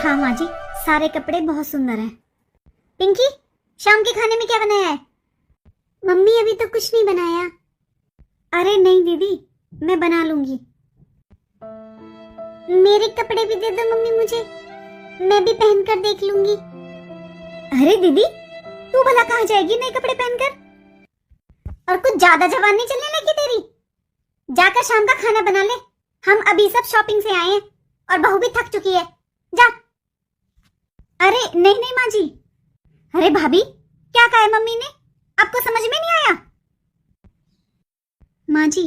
हाँ माँ जी, सारे कपड़े बहुत सुंदर हैं। पिंकी, शाम के खाने में क्या बनाया है? मम्मी अभी तो कुछ नहीं बनाया। अरे नहीं दीदी, मैं बना लूंगी। मेरे कपड़े भी दे दो मम्मी मुझे, मैं भी पहन कर देख लूंगी। अरे दीदी, तू भला कहाँ जाएगी नए कपड़े पहनकर? और कुछ ज्यादा जवानी चलने लगी तेरी। जाकर शाम का खाना बना ले, हम अभी सब शॉपिंग से आए हैं और बहू भी थक चुकी है। जा। अरे नहीं नहीं माँ जी। अरे भाभी, क्या कहा है मम्मी ने? आपको समझ में नहीं आया? माँ जी,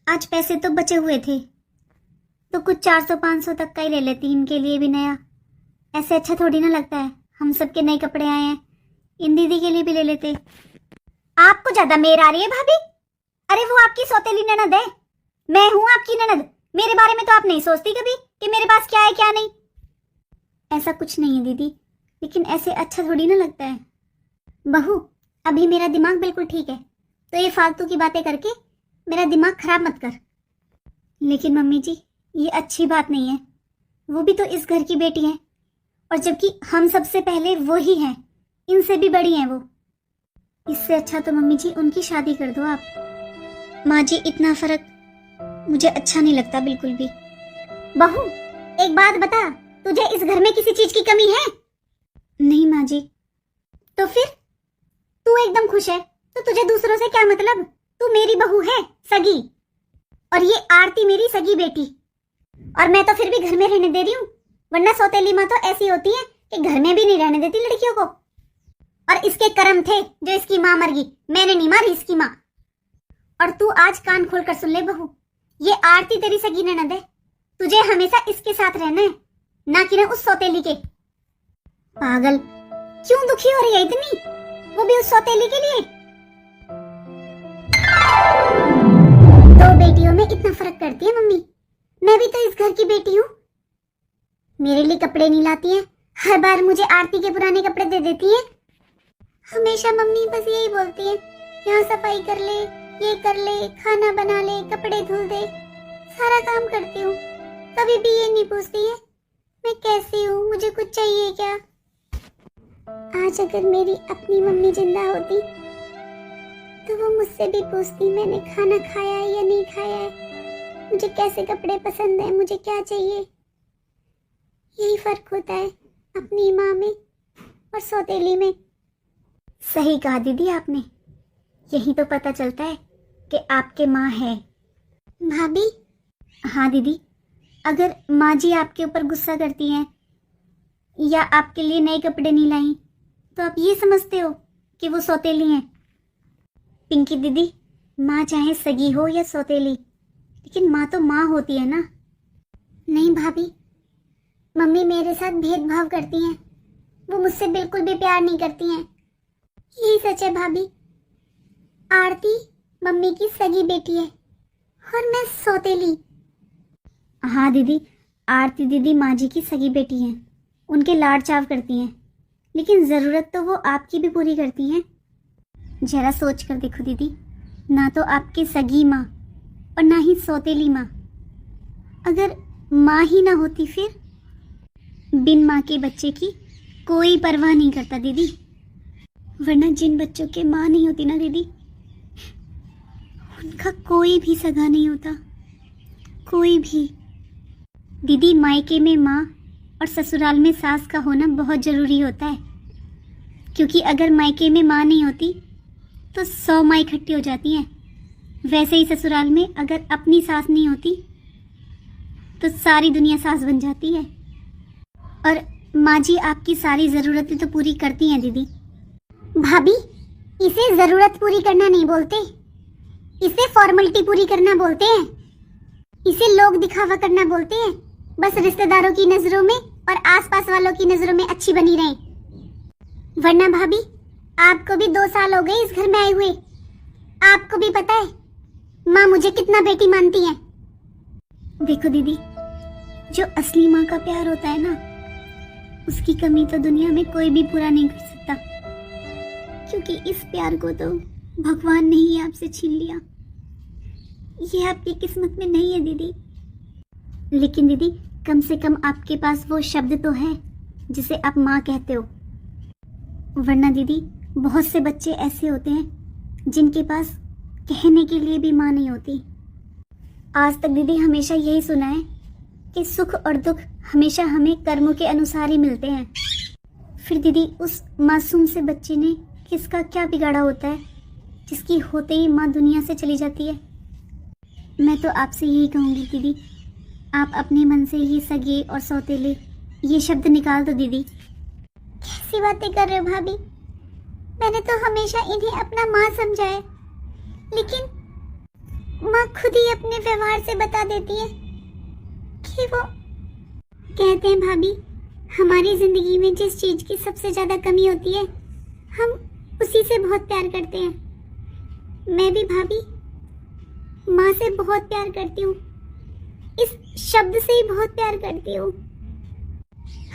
आज पैसे तो बचे हुए थे, तो कुछ 400-500 तक का ही ले लेती, इनके लिए भी नया। ऐसे अच्छा थोड़ी ना लगता है, हम सबके नए कपड़े आए हैं, इन दीदी के लिए भी ले लेते। आपको ज्यादा मेर आ रही है भाभी। अरे वो आपकी सौतेली ननद है, मैं हूं आपकी ननद। मेरे बारे में तो आप नहीं सोचती कभी कि मेरे पास क्या है क्या नहीं। ऐसा कुछ नहीं है दीदी, लेकिन ऐसे अच्छा थोड़ी ना लगता है। बहू, अभी मेरा दिमाग बिल्कुल ठीक है, तो ये फालतू की बातें करके मेरा दिमाग खराब मत कर। लेकिन मम्मी जी, ये अच्छी बात नहीं है। वो भी तो इस घर की बेटी है, और जबकि हम सबसे पहले वो ही हैं, इनसे भी बड़ी हैं वो। इससे अच्छा तो मम्मी जी उनकी शादी कर दो आप। माँ जी, इतना फर्क मुझे अच्छा नहीं लगता बिल्कुल भी। बहू, एक बात बता, तुझे इस घर में किसी चीज की कमी है? नहीं माँ जी। तो फिर तू एकदम खुश है, तो तुझे दूसरों से क्या मतलब? तू मेरी बहू है सगी, और ये आरती मेरी सगी बेटी, और मैं तो फिर भी घर में रहने दे रही हूँ। वरना सौतेली माँ तो ऐसी होती है कि घर में भी नहीं रहने देती लड़कियों को। और इसके कर्म थे जो इसकी माँ मर गई, मैंने नहीं मारी इसकी माँ। और तू आज कान खोल कर सुन ले बहू, ये आरती तेरी सगी ननद है, तुझे हमेशा इसके साथ रहना है, ना कि ना उस सौतेली के। पागल, क्यों दुखी हो रही है इतनी, वो भी उस सौतेली के लिए? दो बेटियों में इतना फर्क करती है मम्मी। मैं भी तो इस घर की बेटी हूँ। मेरे लिए कपड़े नहीं लाती है, हर बार मुझे आरती के पुराने कपड़े दे देती है। हमेशा मम्मी बस यही बोलती है, यहाँ सफाई कर ले, ये कर ले, खाना बना ले, कपड़े धुल दे। सारा काम करती हूँ, कभी भी ये नहीं पूछती है मैं कैसी हूँ, मुझे कुछ चाहिए क्या। आज अगर मेरी अपनी मम्मी जिंदा होती तो वो मुझसे भी पूछती मैंने खाना खाया है या नहीं खाया है, मुझे कैसे कपड़े पसंद है, मुझे क्या चाहिए। यही फर्क होता है अपनी माँ में और सौतेली में। सही कहा दीदी आपने, यही तो पता चलता है कि आपके माँ है। भाभी। हाँ दीदी, अगर माँ जी आपके ऊपर गुस्सा करती हैं या आपके लिए नए कपड़े नहीं लाई, तो आप ये समझते हो कि वो सौतेली हैं। पिंकी दीदी, माँ चाहे सगी हो या सौतेली, लेकिन माँ तो माँ होती है ना। नहीं भाभी, मम्मी मेरे साथ भेदभाव करती हैं, वो मुझसे बिल्कुल भी प्यार नहीं करती हैं। यही सच है भाभी, आरती मम्मी की सगी बेटी है और मैं सौतेली। हाँ दीदी, आरती दीदी माँ जी की सगी बेटी हैं, उनके लाड चाव करती हैं, लेकिन ज़रूरत तो वो आपकी भी पूरी करती हैं। जरा सोच कर देखो दीदी, ना तो आपकी सगी माँ और ना ही सौतेली माँ। अगर माँ ही ना होती, फिर बिन माँ के बच्चे की कोई परवाह नहीं करता दीदी। वरना जिन बच्चों के माँ नहीं होती ना दीदी, उनका कोई भी सगा नहीं होता, कोई भी। दीदी, मायके में माँ और ससुराल में सास का होना बहुत ज़रूरी होता है, क्योंकि अगर मायके में माँ नहीं होती तो 100 माँ इकट्ठी हो जाती हैं। वैसे ही ससुराल में अगर अपनी सास नहीं होती तो सारी दुनिया सास बन जाती है। और माँ जी आपकी सारी ज़रूरतें तो पूरी करती हैं दीदी। भाभी, इसे ज़रूरत पूरी करना नहीं बोलते, इसे फॉर्मेलिटी पूरी करना बोलते हैं, इसे लोग दिखावा करना बोलते हैं। बस रिश्तेदारों की नज़रों में और आसपास वालों की नज़रों में अच्छी बनी रहे। वरना भाभी, आपको भी 2 साल हो गए इस घर में आए हुए, आपको भी पता है माँ मुझे कितना बेटी मानती है। देखो दीदी, जो असली माँ का प्यार होता है ना, उसकी कमी तो दुनिया में कोई भी पूरा नहीं कर सकता, क्योंकि इस प्यार को तो भगवान ने ही आपसे छीन लिया। ये आपकी किस्मत में नहीं है दीदी। लेकिन दीदी, कम से कम आपके पास वो शब्द तो है जिसे आप माँ कहते हो। वरना दीदी, बहुत से बच्चे ऐसे होते हैं जिनके पास कहने के लिए भी माँ नहीं होती। आज तक दीदी हमेशा यही सुना है कि सुख और दुख हमेशा हमें कर्मों के अनुसार ही मिलते हैं। फिर दीदी, उस मासूम से बच्चे ने किसका क्या बिगाड़ा होता है जिसकी होते ही माँ दुनिया से चली जाती है। मैं तो आपसे यही कहूँगी दीदी, आप अपने मन से ही सगे और सौतेले ये शब्द निकाल दो दीदी। कैसी बातें कर रहे हो भाभी? मैंने तो हमेशा इन्हें अपना माँ समझा है, लेकिन माँ खुद ही अपने व्यवहार से बता देती है कि वो कहते हैं भाभी, हमारी जिंदगी में जिस चीज की सबसे ज्यादा कमी होती है हम उसी से बहुत प्यार करते हैं। मैं भी भाभी माँ से बहुत प्यार करती हूँ, इस शब्द से ही बहुत प्यार करती हूँ।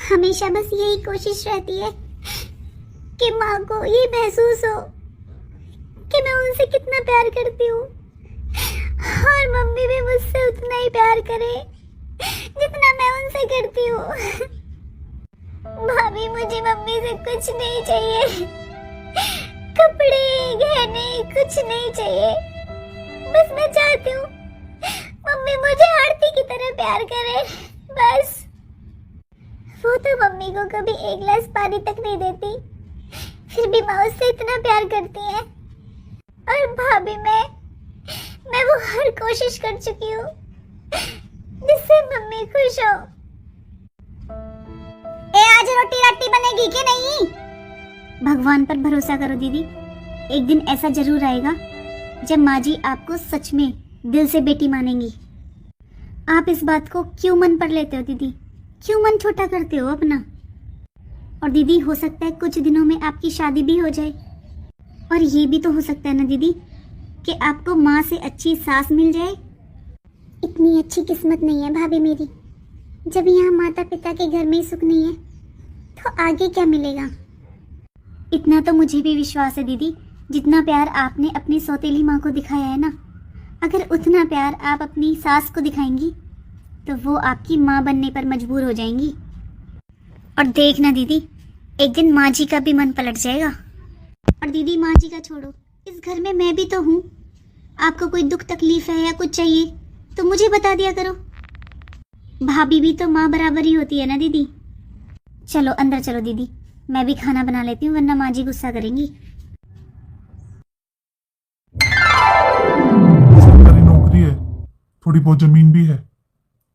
हमेशा बस यही कोशिश रहती है कि माँ को ये महसूस हो कि मैं उनसे कितना प्यार करती हूँ, और मम्मी भी मुझसे उतना ही प्यार करे जितना मैं उनसे करती हूँ। भाभी, मुझे मम्मी से कुछ नहीं चाहिए, कपड़े गहने कुछ नहीं चाहिए। बस मैं चाहती हूँ मम्मी मुझे आरती की तरह प्यार करे, बस। वो तो मम्मी को कभी एक गिलास पानी तक नहीं देती, फिर भी माँ उससे इतना प्यार करती है। और भाभी, मैं वो हर कोशिश कर चुकी हूँ जिससे मम्मी खुश हो। आज रोटी राटी बनेगी कि नहीं? भगवान पर भरोसा करो दीदी, एक दिन ऐसा जरूर आएगा जब माँ जी आपको सच में दिल से बेटी मानेंगी। आप इस बात को क्यों मन पर लेते हो दीदी? क्यों मन छोटा करते हो अपना? और दीदी, हो सकता है कुछ दिनों में आपकी शादी भी हो जाए, और ये भी तो हो सकता है ना दीदी कि आपको माँ से अच्छी सास मिल जाए। इतनी अच्छी किस्मत नहीं है भाभी मेरी। जब यहाँ माता पिता के घर में ही सुख नहीं है तो आगे क्या मिलेगा? इतना तो मुझे भी विश्वास है दीदी, जितना प्यार आपने अपनी सौतेली माँ को दिखाया है ना, अगर उतना प्यार आप अपनी सास को दिखाएंगी तो वो आपकी माँ बनने पर मजबूर हो जाएंगी। और देखना दीदी, एक दिन माँ जी का भी मन पलट जाएगा। और दीदी, माँ जी का छोड़ो, इस घर में मैं भी तो हूँ। आपको कोई दुख तकलीफ है या कुछ चाहिए तो मुझे बता दिया करो। भाभी भी तो माँ बराबर ही होती है ना दीदी। चलो अंदर चलो दीदी, मैं भी खाना बना लेती हूँ, वरना माँ जी गुस्सा करेंगी। सरकारी नौकरी है, थोड़ी बहुत जमीन भी है,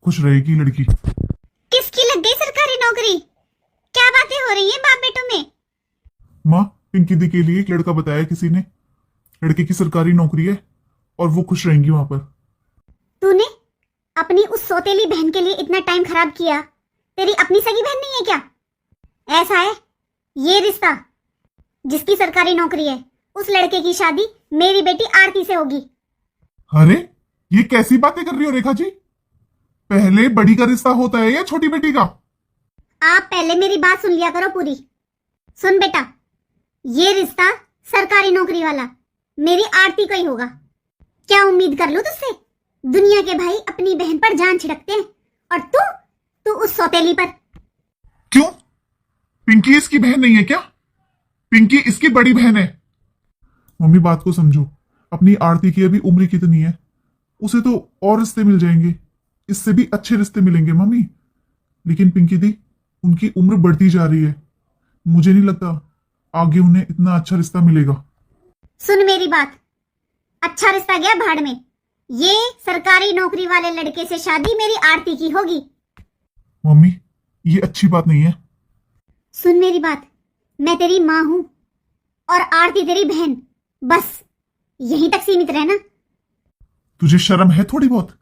खुश रहेगी लड़की। किसकी लग गई सरकारी नौकरी? क्या बातें हो रही हैं बाप बेटों में? माँ, पिंकी दी के लिए एक लड़का बताया किसी ने, लड़के की सरकारी नौकरी है और वो खुश रहेंगी वहां पर। तूने अपनी उस सौतेली बहन के लिए इतना टाइम खराब किया, तेरी अपनी सगी बहन नहीं है क्या? ऐसा है ये रिश्ता, जिसकी सरकारी नौकरी है उस लड़के की शादी मेरी बेटी आरती से होगी। अरे ये कैसी बातें कर रही हो रेखा जी? पहले बड़ी का रिश्ता होता है या छोटी बेटी का? आप पहले मेरी बात सुन लिया करो पूरी। सुन बेटा, ये रिश्ता सरकारी नौकरी वाला मेरी आरती का ही होगा। क्या उम्मीद कर लूं तुझसे? दुनिया के भाई अपनी बहन पर जान छिड़कते हैं, और तू उस सौतेली पर। क्यों? पिंकी इसकी बहन नहीं है क्या? पिंकी इसकी बड़ी बहन है। मम्मी, बात को समझो, अपनी आरती की अभी उम्र कितनी है, उसे तो और रिश्ते मिल जाएंगे, इससे भी अच्छे रिश्ते मिलेंगे मम्मी। लेकिन पिंकी दी, उनकी उम्र बढ़ती जा रही है, मुझे नहीं लगता आगे उन्हें इतना अच्छा रिश्ता मिलेगा। सुन मेरी बात, अच्छा रिश्ता गया भाड़ में। ये सरकारी नौकरी वाले लड़के से शादी मेरी आरती की होगी। मम्मी, ये अच्छी बात नहीं है। सुन मेरी बात, मैं तेरी माँ हूं और आरती तेरी बहन, बस यहीं तक सीमित रहना। तुझे शर्म है थोड़ी बहुत?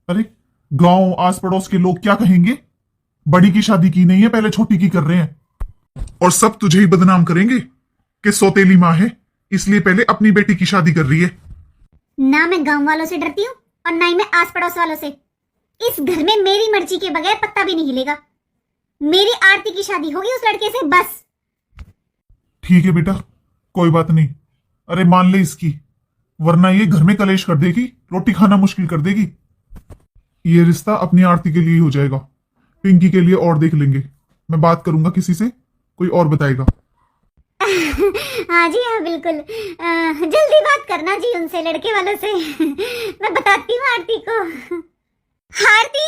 अरे गांव आस पड़ोस के लोग क्या कहेंगे? बड़ी की शादी की नहीं है, पहले छोटी की कर रहे हैं, और सब तुझे ही बदनाम करेंगे कि सौतेली माँ है इसलिए पहले अपनी बेटी की शादी कर रही है। ना मैं गांव वालों से डरती हूँ और ना ही मैं आस पड़ोस वालों से। इस घर में मेरी मर्जी के बगैर पत्ता भी नहीं हिलेगा। मेरी आरती की शादी होगी उस लड़के से, बस। ठीक है बेटा, कोई बात नहीं। अरे मान ले इसकी, वरना ये घर में कलेश कर देगी, रोटी खाना मुश्किल कर देगी। ये रिश्ता अपनी आरती के लिए ही हो जाएगा, पिंकी के लिए और देख लेंगे। मैं बात करूंगा किसी से, कोई और बताएगा। हाँ जी हाँ बिल्कुल, जल्दी बात करना जी उनसे, लड़के वालों से। मैं बताती हूँ आरती को। आरती,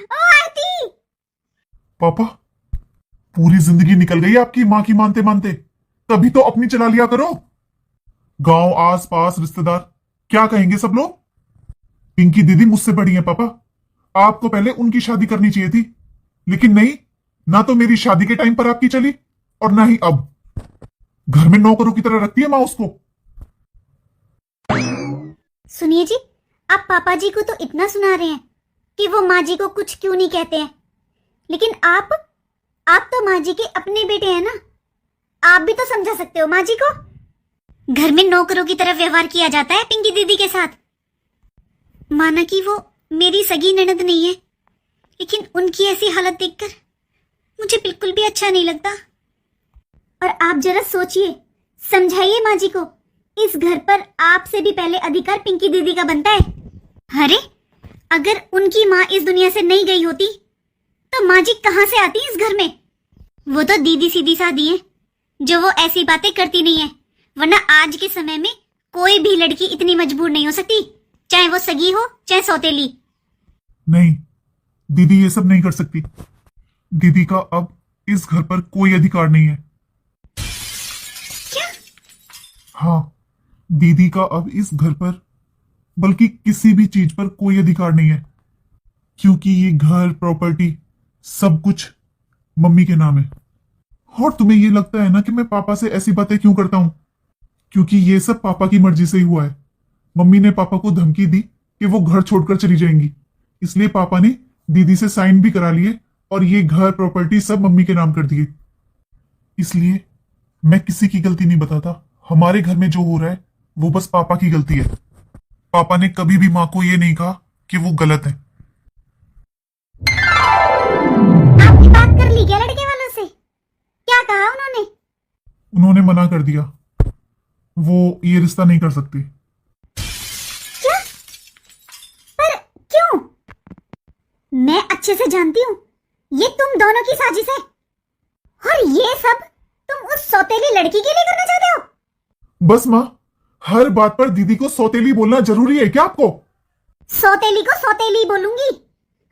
ओ आरती। पापा, पूरी जिंदगी निकल गई आपकी माँ की मानते मानते, तभी तो अपनी चला लिया करो। गांव, आस पास, रिश्तेदार क्या कहेंगे सब लोग? पिंकी दीदी मुझसे बड़ी है पापा, आपको पहले उनकी शादी करनी चाहिए थी, लेकिन नहीं, ना तो मेरी शादी के टाइम पर आपकी चली और ना ही अब। घर में नौकरों की तरह रखती है माँ उसको। सुनिए जी, आप पापा जी को तो इतना सुना रहे हैं कि वो माँ जी को कुछ क्यों नहीं कहते हैं, लेकिन आप तो माँ जी के अपने बेटे हैं ना, आप भी तो समझा सकते हो माँ जी को। घर में नौकरों की तरह व्यवहार किया जाता है पिंकी दीदी के साथ। माना कि वो मेरी सगी ननद नहीं है, लेकिन उनकी ऐसी हालत देखकर मुझे बिल्कुल भी अच्छा नहीं लगता। और आप जरा सोचिए, समझाइए माँ जी को, इस घर पर आपसे भी पहले अधिकार पिंकी दीदी का बनता है। अरे अगर उनकी माँ इस दुनिया से नहीं गई होती तो माँ जी कहाँ से आती इस घर में? वो तो दीदी सीधी सादी है, जो वो ऐसी बातें करती नहीं है, वरना आज के समय में कोई भी लड़की इतनी मजबूर नहीं हो सकती, चाहे वो सगी हो चाहे सौतेली। नहीं, दीदी ये सब नहीं कर सकती। दीदी का अब इस घर पर कोई अधिकार नहीं है। क्या? हाँ, दीदी का अब इस घर पर, बल्कि किसी भी चीज पर कोई अधिकार नहीं है, क्योंकि ये घर, प्रॉपर्टी, सब कुछ मम्मी के नाम है। और तुम्हें ये लगता है ना कि मैं पापा से ऐसी बातें क्यों करता हूं? क्योंकि ये सब पापा की मर्जी से ही हुआ है। मम्मी ने पापा को धमकी दी कि वो घर छोड़कर चली जाएंगी, इसलिए पापा ने दीदी से साइन भी करा लिए और ये घर, प्रॉपर्टी सब मम्मी के नाम कर दिए। इसलिए मैं किसी की गलती नहीं बताता। हमारे घर में जो हो रहा है वो बस पापा की गलती है। पापा ने कभी भी माँ को ये नहीं कहा कि वो गलत है। आपकी बात कर ली क्या लड़के वालों से? क्या कहा उन्होंने? उन्होंने मना कर दिया, वो ये रिश्ता नहीं कर सकती। क्या? पर क्यों? मैं अच्छे से जानती हूँ ये तुम दोनों की साजिश है, और ये सब तुम उस सौतेली लड़की के लिए करना चाहते हो। बस माँ, हर बात पर दीदी को सौतेली बोलना जरूरी है क्या आपको? सौतेली को सौतेली बोलूंगी?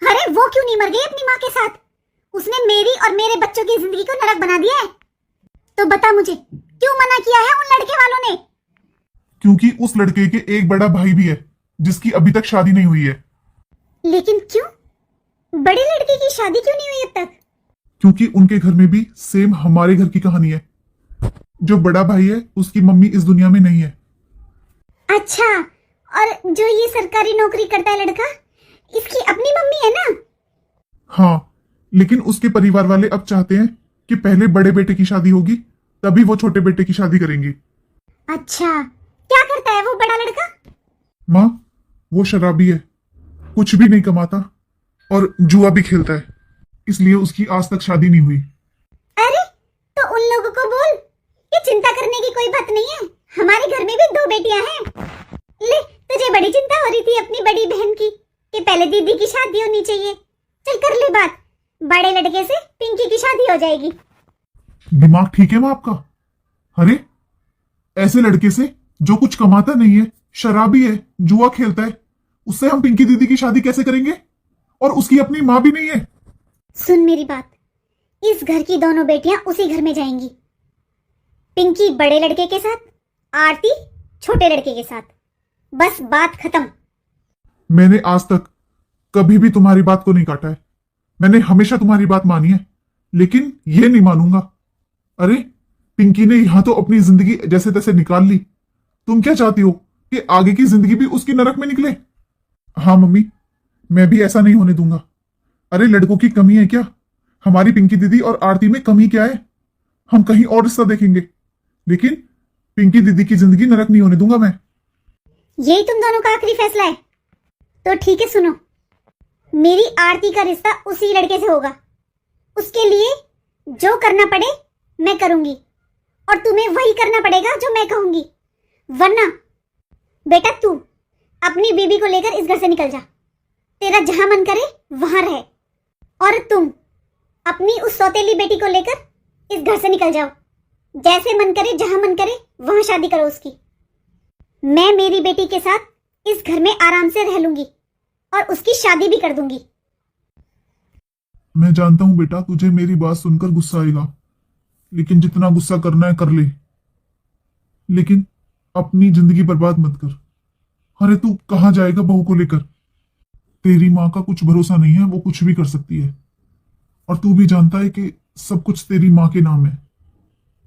अरे वो क्यों नहीं मर गई अपनी माँ के साथ? उसने मेरी और मेरे बच्चों की जिंदगी को नरक बना दिया है। तो बता मुझे, क्यों मना किया है उन लड़के वालों ने? क्योंकि उस लड़के के एक बड़ा भाई भी है जिसकी अभी तक शादी नहीं हुई है। लेकिन क्यों? बड़े लड़के की शादी क्यों नहीं हुई अब तक? क्योंकि उनके घर में भी सेम हमारे घर की कहानी है। जो बड़ा भाई है उसकी मम्मी इस दुनिया में नहीं है। अच्छा, और जो ये सरकारी नौकरी करता है लड़का, इसकी अपनी मम्मी है ना? हाँ, लेकिन उसके परिवार वाले अब चाहते हैं कि पहले बड़े बेटे की शादी होगी, तभी वो छोटे बेटे की शादी करेंगे। अच्छा, क्या करता है वो बड़ा लड़का? माँ, वो शराबी है, कुछ भी नहीं कमाता और जुआ भी खेलता है, इसलिए उसकी आज तक शादी नहीं हुई। अरे तो उन लोगों को बोल कि चिंता करने की कोई बात नहीं है, हमारे घर में भी 2 बेटियां हैं। ले, तुझे बड़ी चिंता हो रही थी अपनी बड़ी बहन की कि पहले दीदी की शादी होनी चाहिए। चल कर ले बात, बड़े लड़के से पिंकी की शादी हो जाएगी। दिमाग ठीक है माँ आपका? अरे ऐसे लड़के से जो कुछ कमाता नहीं है, शराबी है, जुआ खेलता है, उससे हम पिंकी दीदी की शादी कैसे करेंगे? और उसकी अपनी माँ भी नहीं है। सुन मेरी बात, इस घर की दोनों बेटियां उसी घर में जाएंगी। पिंकी बड़े लड़के के साथ, आरती छोटे लड़के के साथ, बस बात खत्म। मैंने आज तक कभी भी तुम्हारी बात को नहीं काटा है। मैंने हमेशा तुम्हारी बात मानी है, लेकिन ये नहीं मानूंगा। अरे पिंकी ने यहां तो अपनी जिंदगी जैसे तैसे निकाल ली, तुम क्या चाहती हो कि आगे की जिंदगी भी उसकी नरक में निकले? हाँ मम्मी, मैं भी ऐसा नहीं होने दूंगा। अरे लड़कों की कमी है क्या? हमारी पिंकी दीदी और आरती में कमी क्या है? हम कहीं और रिश्ता देखेंगे, लेकिन पिंकी दीदी की जिंदगी नरक नहीं होने दूंगा मैं। यही तुम दोनों का आखिरी फैसला है? तो ठीक है, सुनो, मेरी आरती का रिश्ता उसी लड़के से होगा। उसके लिए जो करना पड़े मैं करूंगी, और तुम्हें वही करना पड़ेगा जो मैं कहूंगी, वरना बेटा तू अपनी बीबी को लेकर इस घर से निकल जा। तेरा जहां मन करे वहां रहे, और तुम अपनी उस सौतेली बेटी को लेकर इस घर से निकल जाओ। जैसे मन करे, जहां मन करे वहां शादी करो उसकी। मैं मेरी बेटी के साथ इस घर में आराम से रह लूंगी और उसकी शादी भी कर दूंगी। मैं जानता हूं बेटा, तुझे मेरी बात सुनकर गुस्सा आएगा, लेकिन जितना गुस्सा करना है कर ले, लेकिन अपनी जिंदगी बर्बाद मत कर। अरे तू कहां जाएगा बहू को लेकर? तेरी माँ का कुछ भरोसा नहीं है, वो कुछ भी कर सकती है। और तू भी जानता है कि सब कुछ तेरी माँ के नाम है,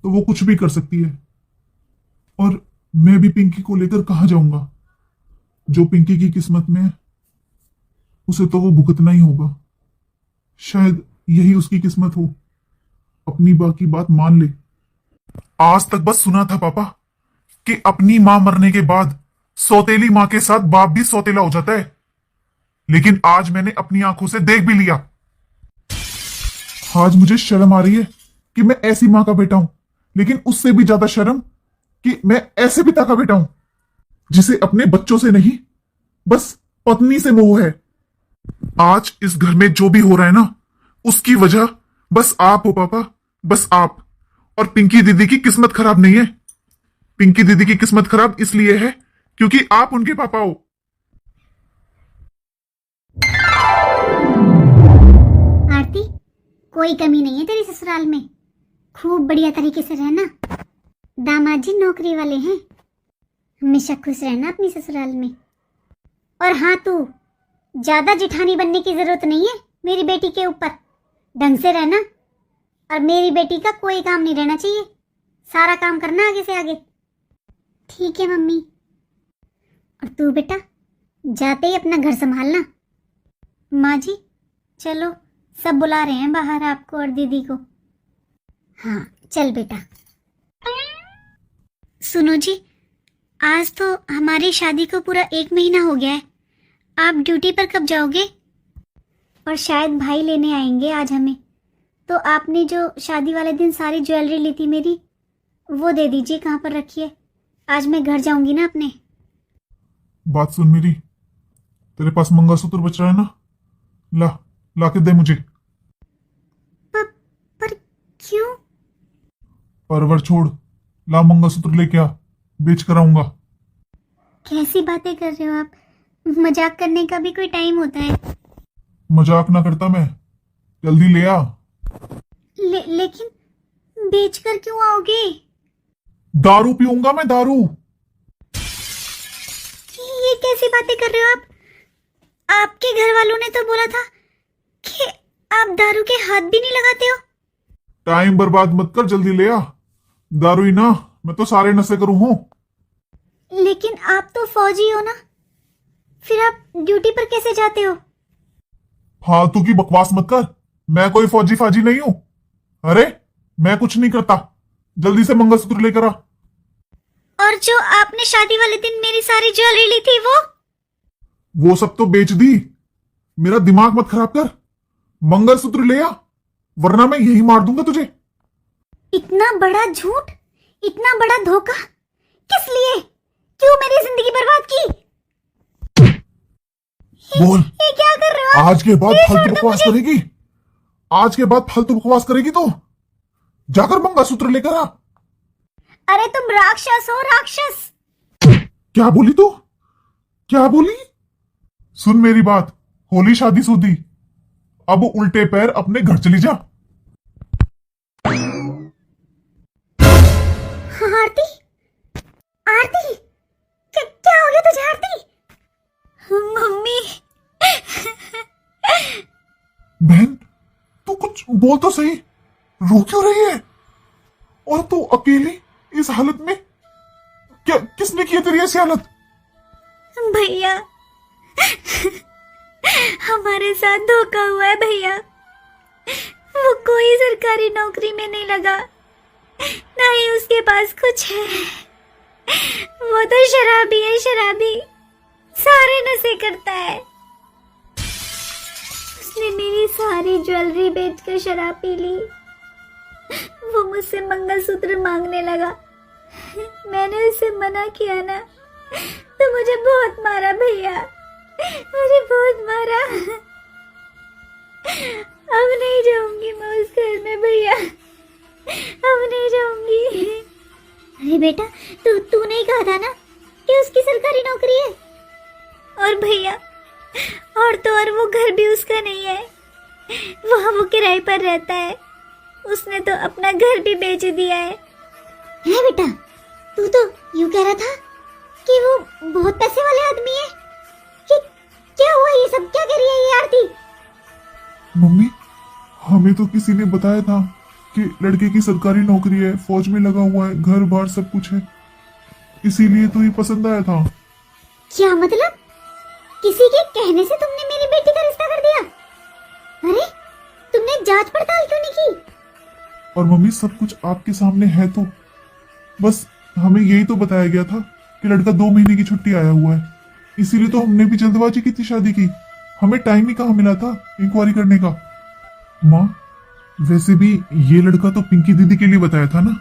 तो वो कुछ भी कर सकती है। और मैं भी पिंकी को लेकर कहां जाऊंगा? जो पिंकी की किस्मत में है उसे तो वो भुगतना ही होगा। शायद यही उसकी किस्मत हो। अपनी बाकी बात मान ले। आज तक बस सुना था पापा कि अपनी मां मरने के बाद सौतेली मां के साथ बाप भी सौतेला हो जाता है, लेकिन आज मैंने अपनी आंखों से देख भी लिया। आज मुझे शर्म आ रही है कि मैं ऐसी मां का बेटा हूं, लेकिन उससे भी ज्यादा शर्म कि मैं ऐसे पिता का बेटा हूं जिसे अपने बच्चों से नहीं, बस पत्नी से मोह है। आज इस घर में जो भी हो रहा है ना, उसकी वजह बस आप हो पापा, बस आप। और पिंकी दीदी की किस्मत खराब नहीं है। पिंकी दीदी की किस्मत खराब इसलिए है क्योंकि आप उनके पापा हो। आरती, कोई कमी नहीं है तेरी ससुराल में। खूब बढ़िया तरीके से रहना। दामाद जी नौकरी वाले हैं। हमेशा खुश रहना अपनी ससुराल में। और हाँ, तू ज्यादा जिठानी बनने की जरूरत नहीं है मेरी बेटी के ऊपर। ढंग से रहना, और मेरी बेटी का कोई काम नहीं रहना चाहिए। सारा काम करना आगे से आगे। ठीक है मम्मी। और तू बेटा जाते ही अपना घर संभालना। माँ जी चलो, सब बुला रहे हैं बाहर आपको और दीदी को। हाँ चल बेटा। सुनो जी, आज तो हमारी शादी को पूरा 1 महीना हो गया है। आप ड्यूटी पर कब जाओगे? और शायद भाई लेने आएंगे आज हमें, तो आपने जो शादी वाले दिन सारी ज्वेलरी ली थी मेरी, वो दे दीजिए। कहाँ पर रखी है? आज मैं घर जाऊंगी ना अपने। बात सुन मेरी, तेरे पास मंगलसूत्र बच रहा है ना? ला ला के दे मुझे। पर क्यों? परवर छोड़, ला मंगलसूत्र लेके आ, बेच कर आऊंगा। कैसी बातें कर रहे हो आप? मजाक करने का भी कोई टाइम होता है? मजाक ना करता मैं, जल्दी ले आ। लेकिन बेचकर क्यों आओगे? दारू पीऊंगा मैं, दारू। ये कैसी बातें कर रहे हो आप? आपके घर वालों ने तो बोला था कि आप दारू के हाथ भी नहीं लगाते हो। टाइम बर्बाद मत कर, जल्दी ले आ। दारू ही ना, मैं तो सारे नशे करूं हूं। लेकिन आप तो फौजी हो ना, फिर आप ड्यूटी पर कैसे जाते हो? फालतू की बकवास मत कर, मैं कोई फौजी फाजी नहीं हूं। अरे मैं कुछ नहीं करता, जल्दी से मंगलसूत्र लेकर आ। और जो आपने शादी वाले दिन मेरी सारी ज्वेलरी ली थी वो सब तो बेच दी। मेरा दिमाग मत खराब कर, मंगलसूत्र ले आ, वरना मैं यही मार दूंगा तुझे। इतना बड़ा झूठ, इतना बड़ा धोखा, किस लिए? क्यों मेरी जिंदगी बर्बाद की? बोल, ये क्या कर रहे हो आप? आज के बाद ये फालतू छोड़ दो बकवास मुझे। करेगी? आज के बाद फालतू बकवास करेगी तो जाकर मंगलसूत्र लेकर आ। अरे तुम राक्षस हो, राक्षस। क्या बोली तू? क्या बोली? सुन मेरी बात, होली शादी सूदी, अब उल्टे पैर अपने घर चली जा। आरती, आरती, क्या हो गया तुझे आरती? मम्मी। बहन तू कुछ बोल तो सही, रो क्यों रही है? और तू अकेली इस हालत में? क्या किसने की है तेरी ऐसी हालत? भैया, हमारे साथ धोखा हुआ है भैया। वो कोई सरकारी नौकरी में नहीं लगा, ना ही उसके पास कुछ है। वो तो शराबी है, शराबी, सारे नशे करता है। उसने मेरी सारी ज्वेलरी बेचकर शराब पी ली। वो मुझसे मंगलसूत्र मांगने लगा। मैंने उसे मना किया ना, तो मुझे बहुत मारा भैया, मुझे बहुत मारा। अब नहीं जाऊंगी मैं बेटा, तूने ही कहा था ना कि उसकी सरकारी नौकरी है। और भैया, और तो और वो घर भी उसका नहीं है, वहाँ वो किराए पर रहता है। उसने तो अपना घर भी बेच दिया है। बेटा, तू तो यूं कह रहा था कि वो बहुत पैसे वाले आदमी है। कि क्या हुआ, ये सब क्या कह रही है ये आरती? मम्मी, हमें तो किसी ने बताया था कि लड़के की सरकारी नौकरी है, फौज में लगा हुआ है, घर बार सब कुछ है, इसीलिए तो ये पसंद आया था। क्या मतलब? किसी के कहने से तुमने मेरी बेटी का रिश्ता कर दिया? अरे, तुमने जांच पड़ताल क्यों नहीं की? और मम्मी, सब कुछ आपके सामने है, तो बस हमें यही तो बताया गया था कि लड़का 2 महीने की छुट्टी आया हुआ है, इसीलिए तो हमने भी जल्दबाजी की थी शादी की। हमें टाइम ही कहाँ मिला था इंक्वायरी करने का। माँ, वैसे भी ये लड़का तो पिंकी दीदी के लिए बताया था ना।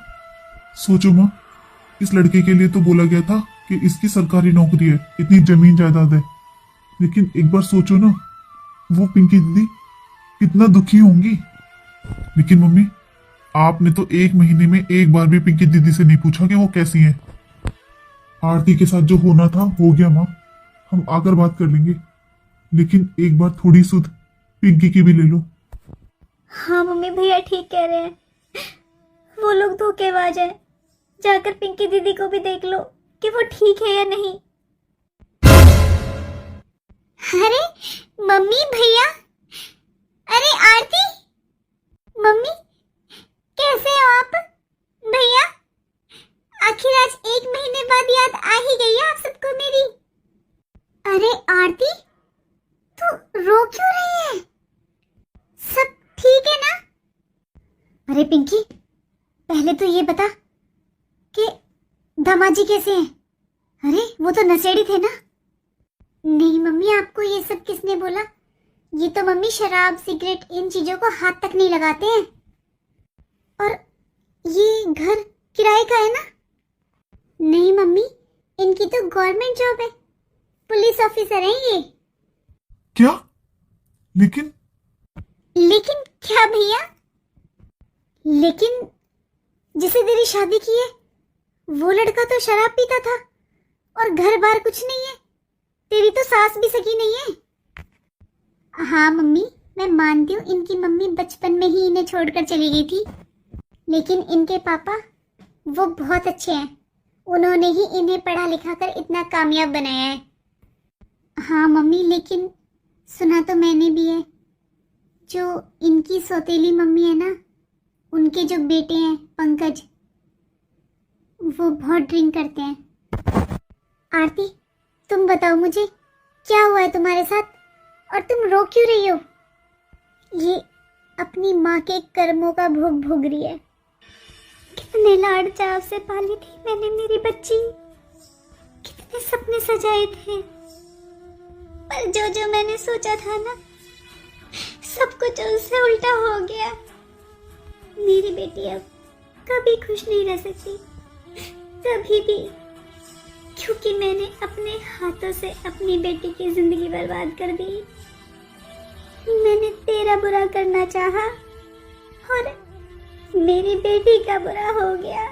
सोचो माँ, इस लड़के के लिए तो बोला गया था कि इसकी सरकारी नौकरी है, इतनी जमीन जायदाद है, लेकिन एक बार सोचो ना, वो पिंकी दीदी कितना दुखी होंगी। लेकिन मम्मी, आपने तो 1 महीने में एक बार भी पिंकी दीदी से नहीं पूछा कि वो कैसी है। आरती के साथ जो होना था हो गया माँ, हम आकर बात कर लेंगे, लेकिन एक बार थोड़ी सुध पिंकी की भी ले लो। हाँ मम्मी, भैया ठीक कह रहे हैं, वो लोग धोखेबाज हैं। जाकर पिंकी दीदी को भी देख लो कि वो ठीक है या नहीं। अरे मम्मी, भैया, अरे आरती, मम्मी कैसे हो आप? भैया, आखिर आज 1 महीने बाद याद आ ही गई है आप सबको मेरी। अरे आरती, तू रो क्यों रही है? सब ठीक है ना? अरे पिंकी, पहले तो ये बता कि दामाजी कैसे हैं? अरे वो तो नशेड़ी थे ना? नहीं मम्मी, आपको ये सब किसने बोला? ये तो मम्मी शराब सिगरेट इन चीजों को हाथ तक नहीं लगाते हैं। और ये घर किराए का है ना? नहीं मम्मी, इनकी तो गवर्नमेंट जॉब है, पुलिस ऑफिसर हैं ये। क्या? लेकिन लेकिन क्या भैया? लेकिन जिसे तेरी शादी की है वो लड़का तो शराब पीता था और घर बार कुछ नहीं है। तेरी तो सास भी सगी नहीं है। हाँ मम्मी, मैं मानती हूँ इनकी मम्मी बचपन में ही इन्हें छोड़कर चली गई थी, लेकिन इनके पापा वो बहुत अच्छे हैं। उन्होंने ही इन्हें पढ़ा लिखा कर इतना कामयाब बनाया है। हाँ मम्मी, लेकिन सुना तो मैंने भी है, जो इनकी सौतेली मम्मी है ना, उनके जो बेटे हैं पंकज, वो बहुत ड्रिंक करते हैं। आरती, तुम बताओ मुझे, क्या हुआ है तुम्हारे साथ और तुम रो क्यों रही हो? ये अपनी माँ के कर्मों का भोग भोग रही है। कितने लाड चाव से पाली थी मैंने मेरी बच्ची, कितने सपने सजाए थे, पर जो जो मैंने सोचा था ना, सब कुछ उससे उल्टा हो गया। मेरी बेटी अब कभी खुश नहीं रह सकती, कभी भी, क्योंकि मैंने अपने हाथों से अपनी बेटी की जिंदगी बर्बाद कर दी। मैंने तेरा बुरा करना चाहा और मेरी बेटी का बुरा हो गया।